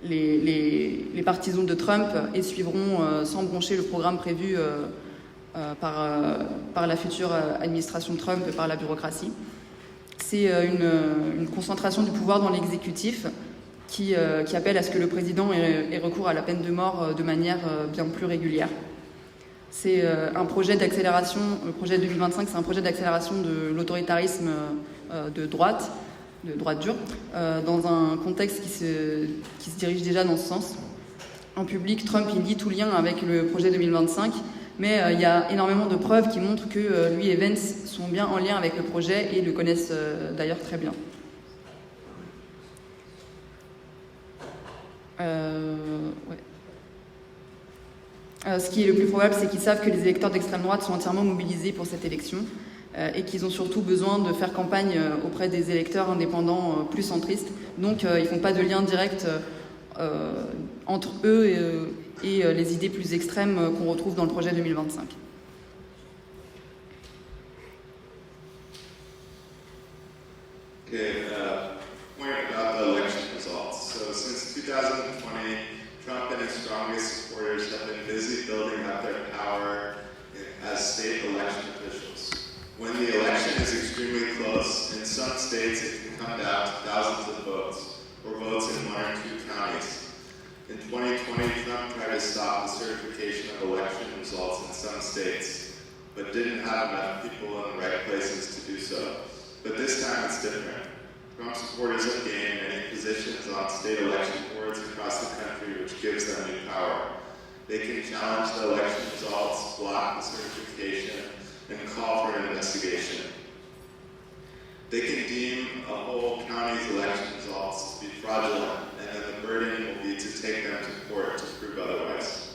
les partisans de Trump et suivront sans broncher le programme prévu par la future administration Trump et par la bureaucratie. C'est une concentration du pouvoir dans l'exécutif qui appelle à ce que le président ait recours à la peine de mort de manière bien plus régulière. C'est un projet d'accélération, le projet 2025, c'est un projet d'accélération de l'autoritarisme de droite dure, dans un contexte qui se dirige déjà dans ce sens. En public, Trump il nie tout lien avec le projet 2025, mais il y a énormément de preuves qui montrent que lui et Vance sont bien en lien avec le projet et le connaissent d'ailleurs très bien. Ce qui est le plus probable, c'est qu'ils savent que les électeurs d'extrême droite sont entièrement mobilisés pour cette élection et qu'ils ont surtout besoin de faire campagne auprès des électeurs indépendants plus centristes. Donc ils ne font pas de lien direct entre eux et les idées plus extrêmes qu'on retrouve dans le projet 2025. Okay, point about the election results. So since 2020, Trump and his strongest supporters have been busy building up their power as state election officials. When the election is extremely close, in some states it can come down to thousands of votes, or votes in 1 or 2 counties. In 2020, Trump tried to stop the certification of election results in some states, but didn't have enough people in the right places to do so. But this time it's different. Trump supporters have gained many positions on state election boards across the country, which gives them new power. They can challenge the election results, block the certification, and call for an investigation. They can deem a whole county's election results to be fraudulent, and then the burden will be to take them to court to prove otherwise.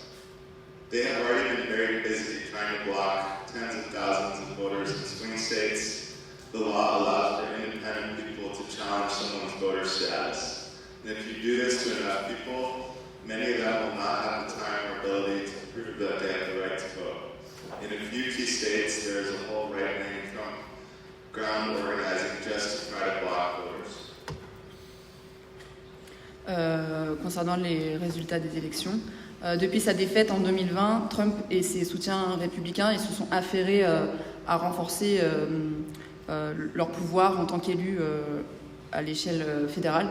They have already been very busy trying to block tens of thousands of voters in swing states. The law allows for independent people to challenge someone's voter status. And if you do this to enough people, many of them will not have the time or ability to prove that they have the right to vote. In a few key states, there is a whole right-wing Trump ground organizing just to try to block voters. Concernant les résultats des élections, depuis sa défaite en 2020, Trump et ses soutiens républicains ils se sont affairés à renforcer leur pouvoir en tant qu'élus à l'échelle fédérale.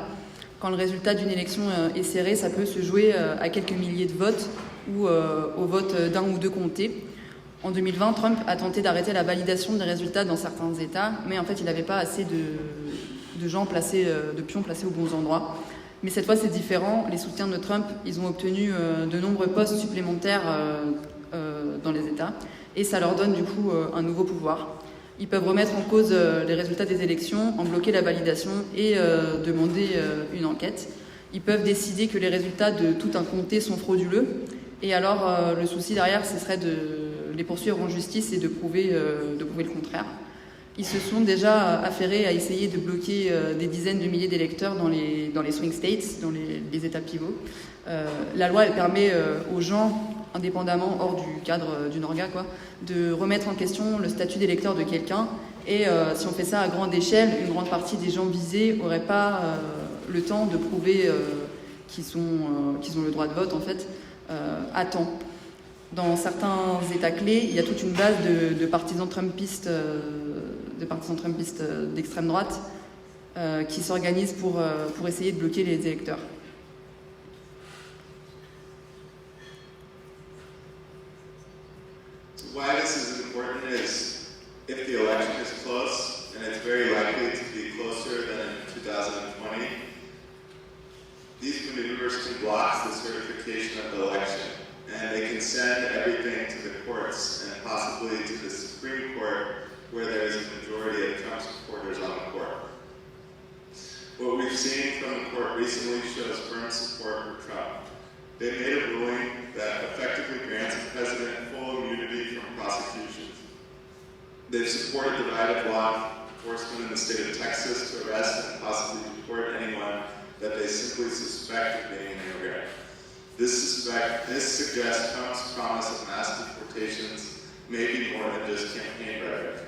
Quand le résultat d'une élection est serré, ça peut se jouer à quelques milliers de votes ou au vote d'un ou deux comtés. En 2020, Trump a tenté d'arrêter la validation des résultats dans certains États, mais en fait, il n'avait pas assez de gens placés, de pions placés aux bons endroits. Mais cette fois, c'est différent. Les soutiens de Trump, ils ont obtenu de nombreux postes supplémentaires dans les États, et ça leur donne du coup un nouveau pouvoir. Ils peuvent remettre en cause les résultats des élections, en bloquer la validation et demander une enquête. Ils peuvent décider que les résultats de tout un comté sont frauduleux. Et alors, le souci derrière, ce serait de les poursuivre en justice et de prouver le contraire. Ils se sont déjà affairés à essayer de bloquer des dizaines de milliers d'électeurs dans les swing states, dans les États pivots. La loi, elle permet aux gens, indépendamment hors du cadre d'une orga, de remettre en question le statut d'électeur de quelqu'un. Et si on fait ça à grande échelle, une grande partie des gens visés n'auraient pas le temps de prouver qu'ils ont le droit de vote, en fait, à temps. Dans certains États clés, il y a toute une base de partisans trumpistes d'extrême droite qui s'organisent pour essayer de bloquer les électeurs. Why this is important is if the election is close, and it's very likely to be closer than in 2020, these maneuvers can block the certification of the election, and they can send everything to the courts and possibly to the Supreme Court, where there is a majority of Trump supporters on the court. What we've seen from the court recently shows firm support for Trump. They made a ruling that effectively grants the president full immunity from prosecutions. They've supported the right of law enforcement in the state of Texas to arrest and possibly deport anyone that they simply suspect of being an immigrant. This suggests Trump's promise of mass deportations may be more than just campaign rhetoric.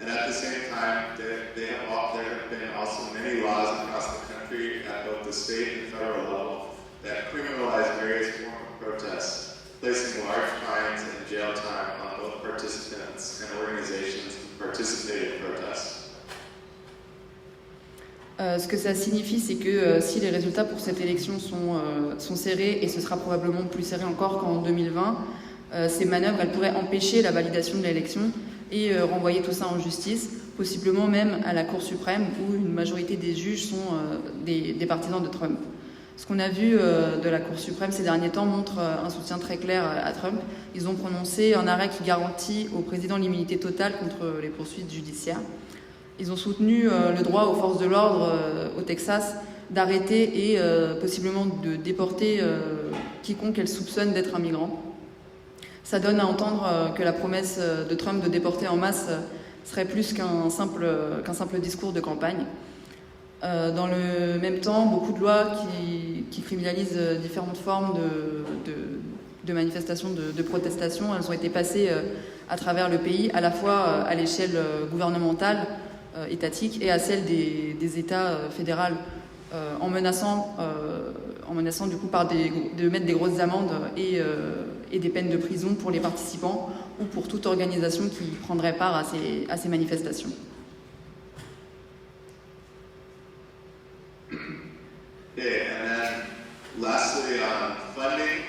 And at the same time, there have been also many laws across the country at both the state and federal level that criminalize various forms of protests, placing large fines and jail time on both participants and organizations who participate in protests. Ce que ça signifie, c'est que si les résultats pour cette élection sont serrés, et ce sera probablement plus serré encore qu'en 2020, ces manœuvres elles pourraient empêcher la validation de l'élection et renvoyer tout ça en justice, possiblement même à la Cour suprême où une majorité des juges sont des partisans de Trump. Ce qu'on a vu de la Cour suprême ces derniers temps montre un soutien très clair à Trump. Ils ont prononcé un arrêt qui garantit au président l'immunité totale contre les poursuites judiciaires. Ils ont soutenu le droit aux forces de l'ordre au Texas d'arrêter et possiblement de déporter quiconque elles soupçonnent d'être un migrant. Ça donne à entendre que la promesse de Trump de déporter en masse serait plus qu'un simple discours de campagne. Dans le même temps, beaucoup de lois qui criminalisent différentes formes de manifestations, de protestations, elles ont été passées à travers le pays, à la fois à l'échelle gouvernementale, étatique, et à celle des États fédéraux, en menaçant du coup de mettre des grosses amendes et des peines de prison pour les participants ou pour toute organisation qui prendrait part à ces manifestations. Okay, and then lastly on funding,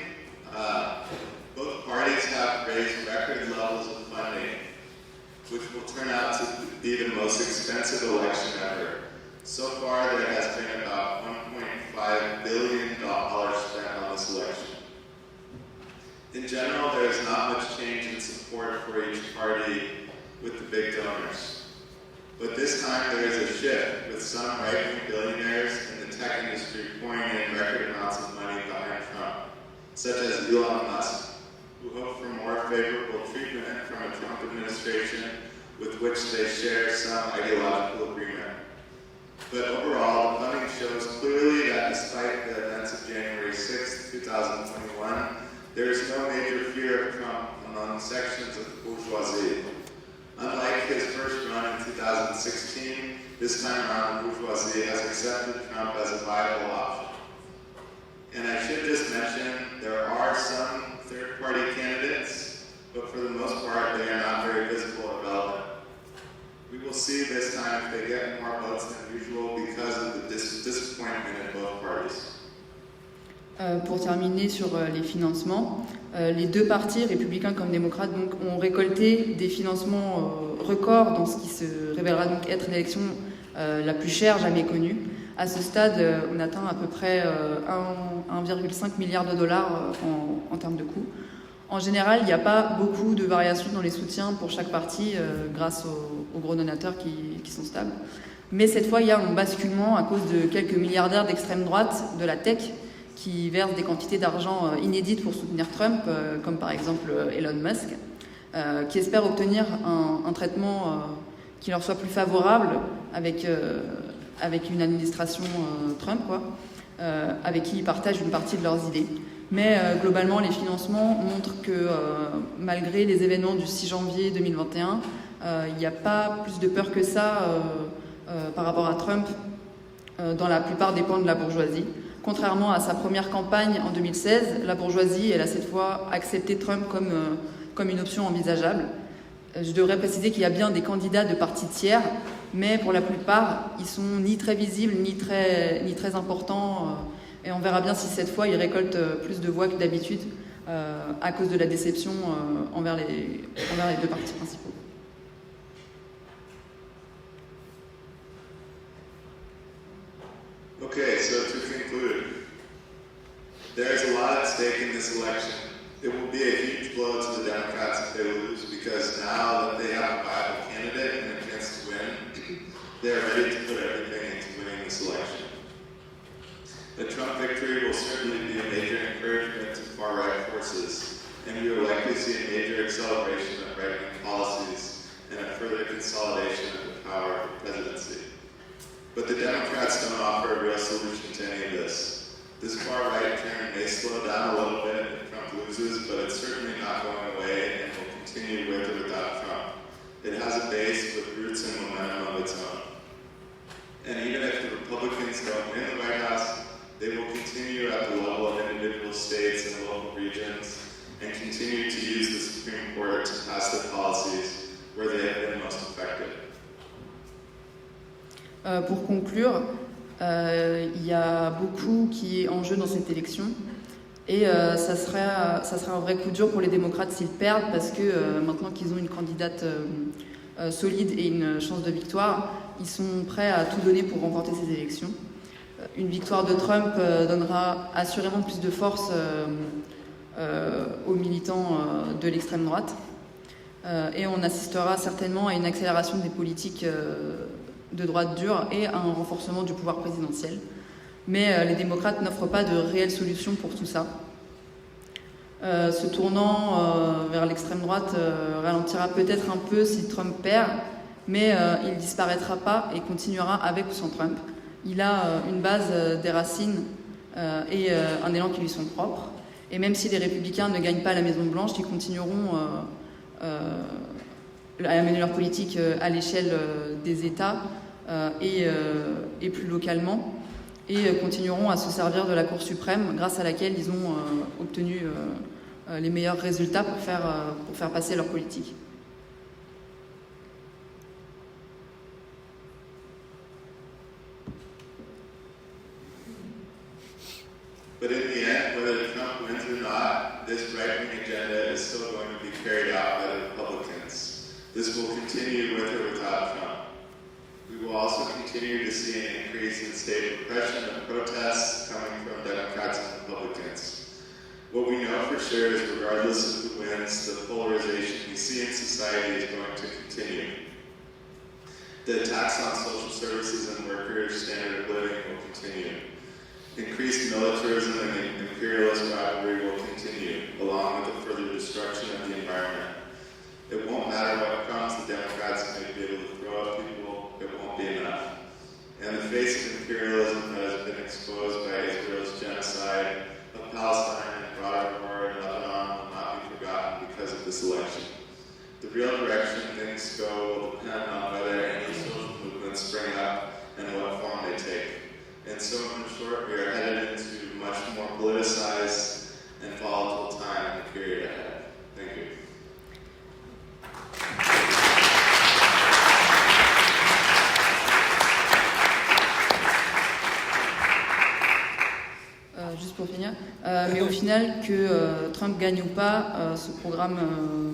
both parties have raised record levels of funding, which will turn out to be the most expensive election ever. So far, there has been about $1.5 billion spent on this election. In general, there is not much change in support for each party with the big donors. But this time there is a shift, with some right-wing billionaires in the tech industry pouring in record amounts of money behind Trump, such as Elon Musk, who hope for more favorable treatment from a Trump administration with which they share some ideological agreement. But overall, the funding shows clearly that despite the events of January 6, 2021, there is no major fear of Trump among sections of the bourgeoisie. Unlike his first run in 2016, this time around the bourgeoisie has accepted Trump as a viable option. And I should just mention, there are some third-party candidates, but for the most part, they are not very visible or relevant. We will see this time if they get more votes than usual because of the disappointment in both parties. Pour terminer sur les financements, les deux partis, républicains comme démocrates, donc, ont récolté des financements records dans ce qui se révélera donc être l'élection la plus chère jamais connue. À ce stade, on atteint à peu près 1,5 milliard de dollars en termes de coûts. En général, il n'y a pas beaucoup de variations dans les soutiens pour chaque parti grâce aux gros donateurs qui sont stables. Mais cette fois, il y a un basculement à cause de quelques milliardaires d'extrême droite de la tech qui versent des quantités d'argent inédites pour soutenir Trump, comme par exemple Elon Musk, qui espèrent obtenir un traitement qui leur soit plus favorable avec une administration Trump, avec qui ils partagent une partie de leurs idées. Mais globalement, les financements montrent que malgré les événements du 6 janvier 2021, il n'y a pas plus de peur que ça par rapport à Trump dans la plupart des pans de la bourgeoisie. Contrairement à sa première campagne en 2016, la bourgeoisie, elle a cette fois accepté Trump comme une option envisageable. Je devrais préciser qu'il y a bien des candidats de partis tiers, mais pour la plupart, ils sont ni très visibles, ni très importants. Et on verra bien si cette fois, ils récoltent plus de voix que d'habitude à cause de la déception envers les deux partis principaux. Okay, so to conclude, there's a lot at stake in this election. It will be a huge blow to the Democrats if they lose, because now that they have a viable candidate and a chance to win, they're ready to put everything into winning this election. The Trump victory will certainly be a major encouragement to far-right forces, and we will likely see a major acceleration of right-wing policies and a further consolidation of the power of the presidency. But the Democrats don't offer a real solution to any of this. This far-right turn may slow down a little bit if Trump loses, but it's certainly not going away and will continue with or without Trump. It has a base with roots continue to use the Supreme Court to pass their policies where they have been most effective. Pour conclure, il y a beaucoup qui est en jeu dans cette élection et ça serait un vrai coup dur pour les démocrates s'ils perdent parce que maintenant qu'ils ont une candidate solide et une chance de victoire, ils sont prêts à tout donner pour remporter ces élections. Une victoire de Trump donnera assurément plus de force aux militants de l'extrême droite et on assistera certainement à une accélération des politiques de droite dure et à un renforcement du pouvoir présidentiel. Mais les démocrates n'offrent pas de réelles solutions pour tout ça. Ce tournant vers l'extrême droite ralentira peut-être un peu si Trump perd, mais il ne disparaîtra pas et continuera avec ou sans Trump. Il a une base, des racines et un élan qui lui sont propres. Et même si les républicains ne gagnent pas la Maison-Blanche, ils continueront à mener leur politique à l'échelle des États et plus localement, et continueront à se servir de la Cour suprême, grâce à laquelle ils ont obtenu les meilleurs résultats pour faire passer leur politique. But in the end, whether Trump wins or not, this right-wing agenda is still going to be carried out by the Republicans. This will continue with or without Trump. We will also continue to see an increase in state repression and protests coming from Democrats and Republicans. What we know for sure is regardless of who wins, the polarization we see in society is going to continue. The attacks on social services and workers' standard of living will continue. Increased militarism and imperialist rivalry will continue, along with the further destruction of the environment. It won't matter what comes, the Democrats may be able to throw at people, it won't be enough. In the face of imperialism that has been exposed by Israel's genocide of Palestine and broader war in Lebanon will not be forgotten because of this election. The real direction things go will depend on whether any social movements spring up and what form they take. And so, in short, we are headed into much more politicized and volatile time in the period ahead. Thank you. Juste pour finir, mais au final, que Trump gagne ou pas, ce programme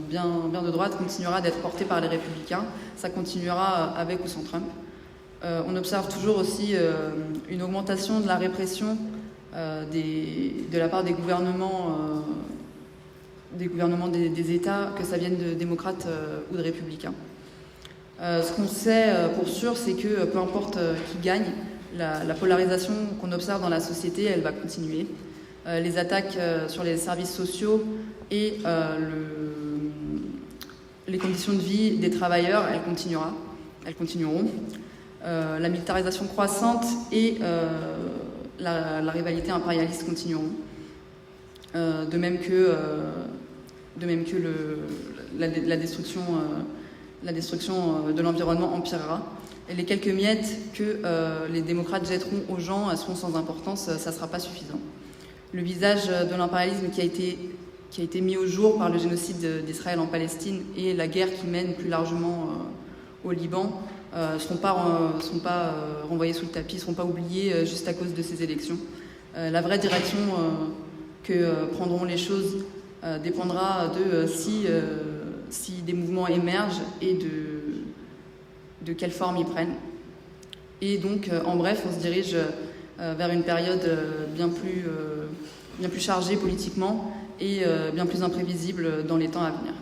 bien de droite continuera d'être porté par les républicains. Ça continuera avec ou sans Trump. On observe toujours aussi une augmentation de la répression de la part des gouvernements des États, que ça vienne de démocrates ou de républicains. Ce qu'on sait pour sûr, c'est que peu importe qui gagne, la polarisation qu'on observe dans la société, elle va continuer. Les attaques sur les services sociaux et les conditions de vie des travailleurs, elles continueront. La militarisation croissante et la rivalité impérialiste continueront. De même que la destruction de l'environnement empirera. Et les quelques miettes que les démocrates jetteront aux gens seront sans importance, ça ne sera pas suffisant. Le visage de l'impérialisme qui a été mis au jour par le génocide d'Israël en Palestine et la guerre qui mène plus largement au Liban ne seront pas renvoyés sous le tapis, ne seront pas oubliés juste à cause de ces élections. La vraie direction que prendront les choses dépendra de si des mouvements émergent et de quelle forme ils prennent. Et donc, en bref, on se dirige vers une période bien plus chargée politiquement et bien plus imprévisible dans les temps à venir.